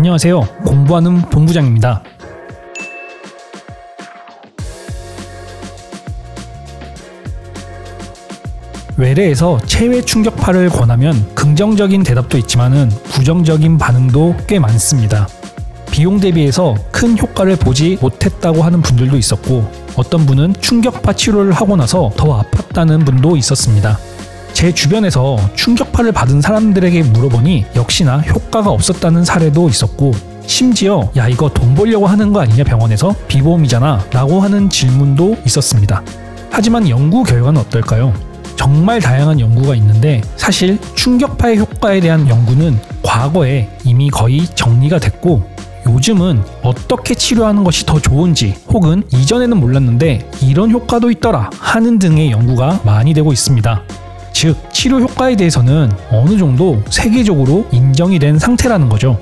안녕하세요. 공부하는 본부장입니다. 외래에서 체외 충격파를 권하면 긍정적인 대답도 있지만은 부정적인 반응도 꽤 많습니다. 비용 대비해서 큰 효과를 보지 못했다고 하는 분들도 있었고, 어떤 분은 충격파 치료를 하고 나서 더 아팠다는 분도 있었습니다. 제 주변에서 충격파를 받은 사람들에게 물어보니 역시나 효과가 없었다는 사례도 있었고, 심지어 야 이거 돈 벌려고 하는 거 아니냐 병원에서? 비보험이잖아 라고 하는 질문도 있었습니다. 하지만 연구 결과는 어떨까요? 정말 다양한 연구가 있는데 사실 충격파의 효과에 대한 연구는 과거에 이미 거의 정리가 됐고, 요즘은 어떻게 치료하는 것이 더 좋은지, 혹은 이전에는 몰랐는데 이런 효과도 있더라 하는 등의 연구가 많이 되고 있습니다. 즉, 치료 효과에 대해서는 어느 정도 세계적으로 인정이 된 상태라는 거죠.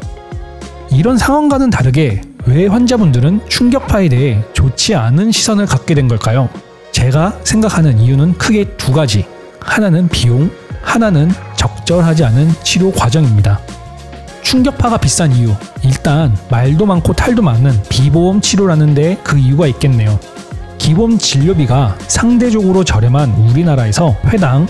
이런 상황과는 다르게 왜 환자분들은 충격파에 대해 좋지 않은 시선을 갖게 된 걸까요? 제가 생각하는 이유는 크게 두 가지. 하나는 비용, 하나는 적절하지 않은 치료 과정입니다. 충격파가 비싼 이유, 일단 말도 많고 탈도 많은 비보험 치료라는 데 그 이유가 있겠네요. 기본 진료비가 상대적으로 저렴한 우리나라에서 회당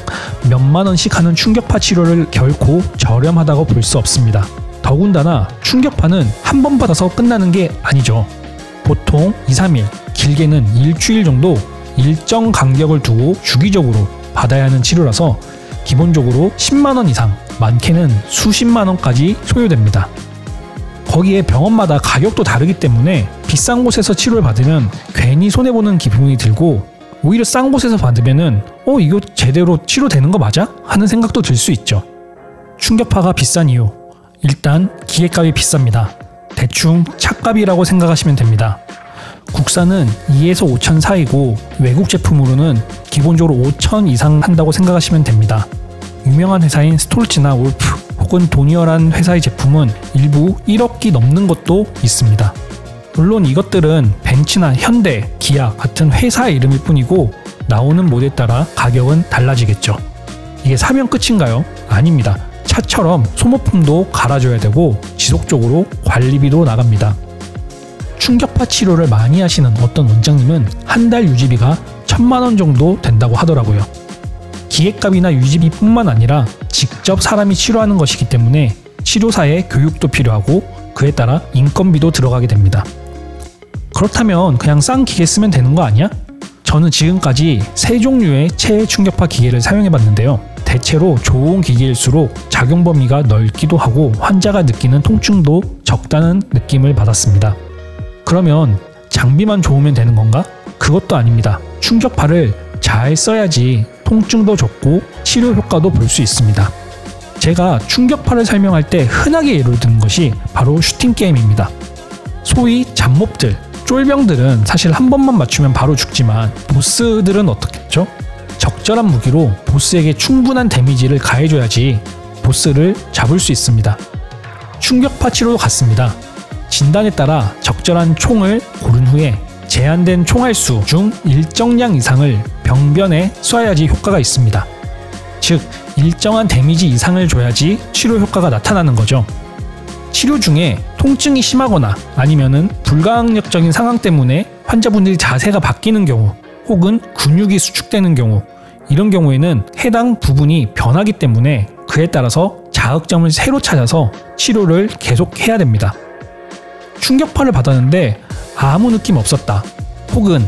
몇만 원씩 하는 충격파 치료를 결코 저렴하다고 볼 수 없습니다. 더군다나 충격파는 한 번 받아서 끝나는 게 아니죠. 보통 2, 3일, 길게는 일주일 정도 일정 간격을 두고 주기적으로 받아야 하는 치료라서 기본적으로 10만 원 이상, 많게는 수십만 원까지 소요됩니다. 거기에 병원마다 가격도 다르기 때문에 비싼 곳에서 치료를 받으면 괜히 손해보는 기분이 들고, 오히려 싼 곳에서 받으면은 이거 제대로 치료되는 거 맞아? 하는 생각도 들 수 있죠. 충격파가 비싼 이유, 일단 기계값이 비쌉니다. 대충 차값이라고 생각하시면 됩니다. 국산은 2에서 5천 사이고 외국 제품으로는 기본적으로 5천 이상 한다고 생각하시면 됩니다. 유명한 회사인 스톨츠나 울프 혹은 도니어란 회사의 제품은 일부 1억이 넘는 것도 있습니다. 물론 이것들은 벤츠나 현대, 기아 같은 회사 이름일 뿐이고 나오는 모델에 따라 가격은 달라지겠죠. 이게 사면 끝인가요? 아닙니다. 차처럼 소모품도 갈아줘야 되고 지속적으로 관리비도 나갑니다. 충격파 치료를 많이 하시는 어떤 원장님은 한 달 유지비가 1,000만 원 정도 된다고 하더라고요. 기계값이나 유지비뿐만 아니라 직접 사람이 치료하는 것이기 때문에 치료사의 교육도 필요하고 그에 따라 인건비도 들어가게 됩니다. 그렇다면 그냥 싼 기계 쓰면 되는 거 아니야? 저는 지금까지 3종류의 체외 충격파 기계를 사용해봤는데요. 대체로 좋은 기계일수록 작용 범위가 넓기도 하고 환자가 느끼는 통증도 적다는 느낌을 받았습니다. 그러면 장비만 좋으면 되는 건가? 그것도 아닙니다. 충격파를 잘 써야지 통증도 적고 치료 효과도 볼 수 있습니다. 제가 충격파를 설명할 때 흔하게 예를 드는 것이 바로 슈팅 게임입니다. 소위 잡몹들, 쫄병들은 사실 한 번만 맞추면 바로 죽지만 보스들은 어떻겠죠? 적절한 무기로 보스에게 충분한 데미지를 가해줘야지 보스를 잡을 수 있습니다. 충격파 치료도 같습니다. 진단에 따라 적절한 총을 고른 후에 제한된 총알수 중 일정량 이상을 병변에 쏴야지 효과가 있습니다. 즉, 일정한 데미지 이상을 줘야지 치료 효과가 나타나는 거죠. 치료 중에 통증이 심하거나 아니면은 불가항력적인 상황 때문에 환자분들이 자세가 바뀌는 경우, 혹은 근육이 수축되는 경우, 이런 경우에는 해당 부분이 변하기 때문에 그에 따라서 자극점을 새로 찾아서 치료를 계속해야 됩니다. 충격파를 받았는데 아무 느낌 없었다, 혹은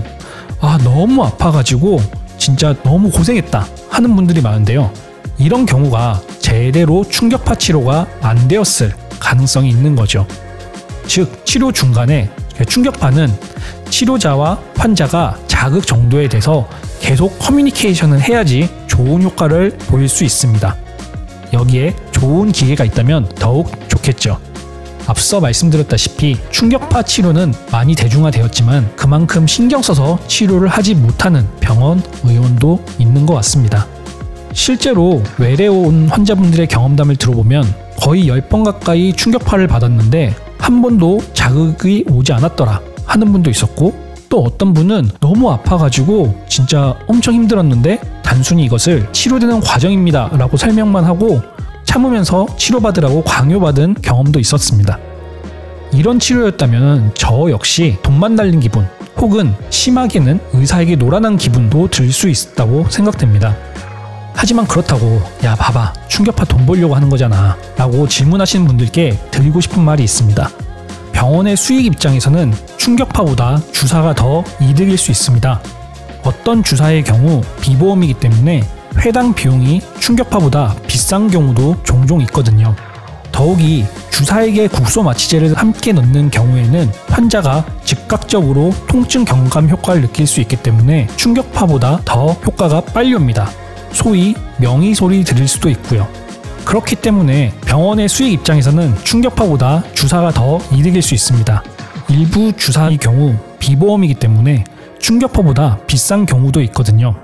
너무 아파가지고 진짜 너무 고생했다 하는 분들이 많은데요. 이런 경우가 제대로 충격파 치료가 안 되었을 가능성이 있는 거죠. 즉, 치료 중간에 충격파는 치료자와 환자가 자극 정도에 대해서 계속 커뮤니케이션을 해야지 좋은 효과를 보일 수 있습니다. 여기에 좋은 기계가 있다면 더욱 좋겠죠. 앞서 말씀드렸다시피 충격파 치료는 많이 대중화되었지만 그만큼 신경 써서 치료를 하지 못하는 병원, 의원도 있는 것 같습니다. 실제로 외래 온 환자분들의 경험담을 들어보면 거의 10번 가까이 충격파를 받았는데 한 번도 자극이 오지 않았더라 하는 분도 있었고, 또 어떤 분은 너무 아파가지고 진짜 엄청 힘들었는데 단순히 이것을 치료되는 과정입니다 라고 설명만 하고 참으면서 치료받으라고 강요받은 경험도 있었습니다. 이런 치료였다면 저 역시 돈만 날린 기분 혹은 심하게는 의사에게 노란한 기분도 들 수 있다고 생각됩니다. 하지만 그렇다고 야 봐봐 충격파 돈 벌려고 하는 거잖아 라고 질문하시는 분들께 드리고 싶은 말이 있습니다. 병원의 수익 입장에서는 충격파보다 주사가 더 이득일 수 있습니다. 어떤 주사의 경우 비보험이기 때문에 회당 비용이 충격파보다 비싼 경우도 종종 있거든요. 더욱이 주사액에 국소마취제를 함께 넣는 경우에는 환자가 즉각적으로 통증 경감 효과를 느낄 수 있기 때문에 충격파보다 더 효과가 빨리 옵니다. 소위 명의소리 들릴 수도 있고요. 그렇기 때문에 병원의 수익 입장에서는 충격파보다 주사가 더 이득일 수 있습니다. 일부 주사의 경우 비보험이기 때문에 충격파보다 비싼 경우도 있거든요.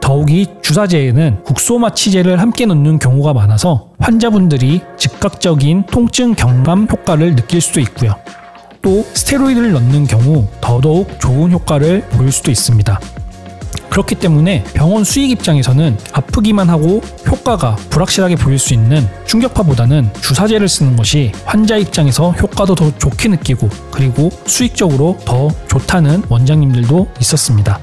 더욱이 주사제에는 국소마취제를 함께 넣는 경우가 많아서 환자분들이 즉각적인 통증 경감 효과를 느낄 수도 있고요. 또 스테로이드를 넣는 경우 더더욱 좋은 효과를 보일 수도 있습니다. 그렇기 때문에 병원 수익 입장에서는 아프기만 하고 효과가 불확실하게 보일 수 있는 충격파보다는 주사제를 쓰는 것이 환자 입장에서 효과도 더 좋게 느끼고 그리고 수익적으로 더 좋다는 원장님들도 있었습니다.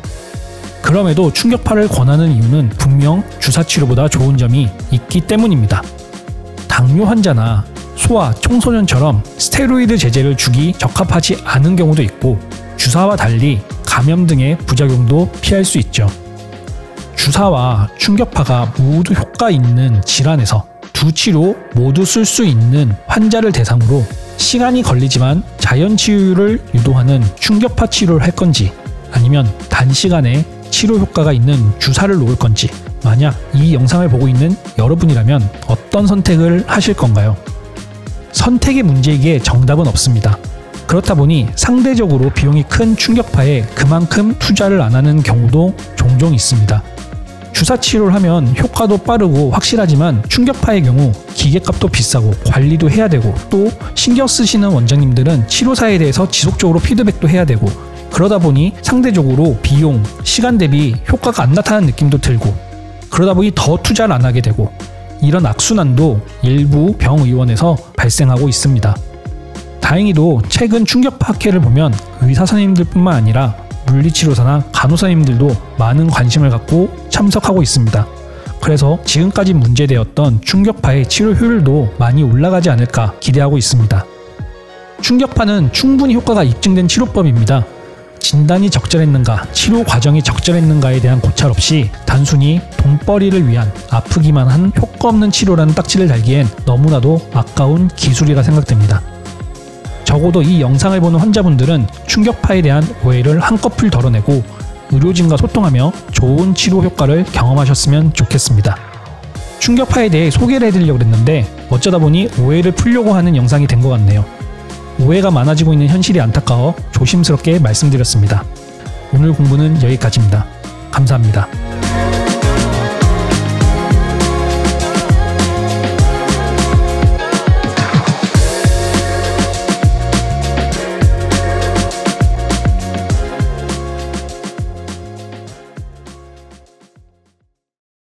그럼에도 충격파를 권하는 이유는 분명 주사치료보다 좋은 점이 있기 때문입니다. 당뇨 환자나 소아, 청소년처럼 스테로이드 제제를 주기 적합하지 않은 경우도 있고 주사와 달리 감염 등의 부작용도 피할 수 있죠. 주사와 충격파가 모두 효과 있는 질환에서 두 치료 모두 쓸 수 있는 환자를 대상으로 시간이 걸리지만 자연 치유를 유도하는 충격파 치료를 할 건지 아니면 단시간에 치료 효과가 있는 주사를 놓을 건지 만약 이 영상을 보고 있는 여러분이라면 어떤 선택을 하실 건가요? 선택의 문제이기에 정답은 없습니다. 그렇다 보니 상대적으로 비용이 큰 충격파에 그만큼 투자를 안 하는 경우도 종종 있습니다. 주사 치료를 하면 효과도 빠르고 확실하지만 충격파의 경우 기계값도 비싸고 관리도 해야 되고 또 신경 쓰시는 원장님들은 치료사에 대해서 지속적으로 피드백도 해야 되고 그러다 보니 상대적으로 비용, 시간 대비 효과가 안 나타나는 느낌도 들고 그러다 보니 더 투자를 안 하게 되고 이런 악순환도 일부 병의원에서 발생하고 있습니다. 다행히도 최근 충격파 학회를 보면 의사 선생님들뿐만 아니라 물리치료사나 간호사님들도 많은 관심을 갖고 참석하고 있습니다. 그래서 지금까지 문제되었던 충격파의 치료 효율도 많이 올라가지 않을까 기대하고 있습니다. 충격파는 충분히 효과가 입증된 치료법입니다. 진단이 적절했는가, 치료 과정이 적절했는가에 대한 고찰 없이 단순히 돈벌이를 위한 아프기만 한 효과 없는 치료라는 딱지를 달기엔 너무나도 아까운 기술이라 생각됩니다. 적어도 이 영상을 보는 환자분들은 충격파에 대한 오해를 한꺼풀 덜어내고 의료진과 소통하며 좋은 치료 효과를 경험하셨으면 좋겠습니다. 충격파에 대해 소개를 해드리려고 했는데 어쩌다 보니 오해를 풀려고 하는 영상이 된 것 같네요. 오해가 많아지고 있는 현실이 안타까워 조심스럽게 말씀드렸습니다. 오늘 공부는 여기까지입니다. 감사합니다.